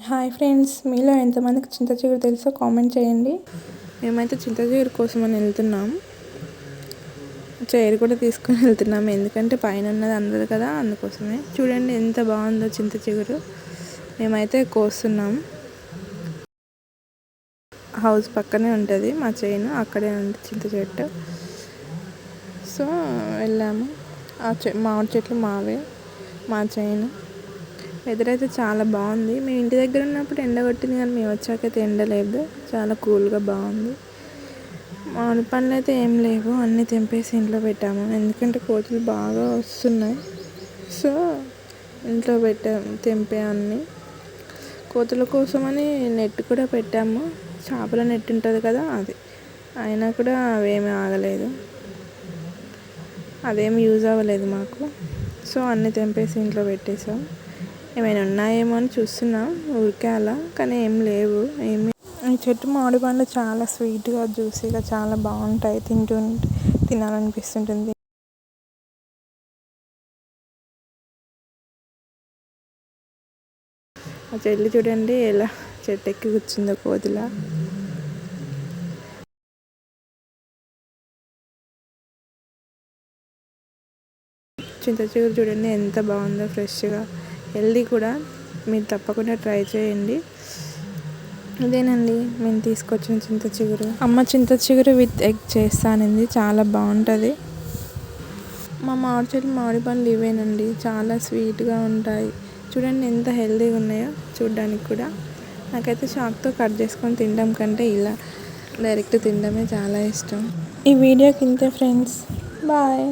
Hi friends, మీలో ఎంతమందికి చింత చిగురు తెలుసో కామెంట్ చేయండి. మేమైతే చింత చిగురు కోసం అని వెళ్తున్నాం. చైర్ కూడా తీసుకొని వెళ్తున్నాం, ఎందుకంటే పైన ఉన్నది అందదు కదా, అందుకోసమే. చూడండి ఎంత బాగుందో చింత చిగురు. మేమైతే కోస్తున్నాం. హౌస్ పక్కనే ఉంటుంది మా చేను, అక్కడే ఉంది చింత చెట్టు. సో వెళ్ళాము. మామిడి చెట్లు మావే, మా చేను. వెదర్ అయితే చాలా బాగుంది. మేము ఇంటి దగ్గర ఉన్నప్పుడు ఎండ కొట్టింది, కానీ మేము వచ్చాకైతే ఎండ లేదు, చాలా కూల్గా బాగుంది. మామిడి పండ్లు అయితే ఏం లేవు, అన్నీ తెంపేసి ఇంట్లో పెట్టాము, ఎందుకంటే కోతులు బాగా వస్తున్నాయి. సో ఇంట్లో పెట్టాము తెంపే అన్నీ. కోతుల కోసమని నెట్ కూడా పెట్టాము, చేపల నెట్ ఉంటుంది కదా అది, అయినా కూడా అవేమీ ఆగలేదు, అదేమి యూజ్ అవ్వలేదు మాకు. సో అన్నీ తెంపేసి ఇంట్లో పెట్టేసాం. ఏమైనా ఉన్నాయేమో అని చూస్తున్నాం ఊరికే అలా, కానీ ఏం లేవు ఏమి. ఈ చెట్టు మామిడి పండ్లు చాలా స్వీట్గా, జ్యూసీగా చాలా బాగుంటాయి. తినాలనిపిస్తుంటుంది. ఆ చెల్లి చూడండి ఎలా చెట్టు ఎక్కి కూర్చుందో కోతిలా. చింత చిగురు చూడండి ఎంత బాగుందో, ఫ్రెష్గా, హెల్దీ కూడా. మీరు తప్పకుండా ట్రై చేయండి. ఇదేనండి మేము తీసుకొచ్చిన చింత చిగురు. అమ్మ చింత చిగురు విత్ ఎగ్ చేస్తానండి, చాలా బాగుంటుంది. మా మామిడి చెట్టు మామిడి పండ్లు ఇవేనండి, చాలా స్వీట్గా ఉంటాయి. చూడండి ఎంత హెల్దీగా ఉన్నాయో చూడడానికి కూడా. నాకైతే చాక్తో కట్ చేసుకొని తినడం కంటే ఇలా డైరెక్ట్ తినడమే చాలా ఇష్టం. ఈ వీడియోకి ఇంతే ఫ్రెండ్స్, బాయ్.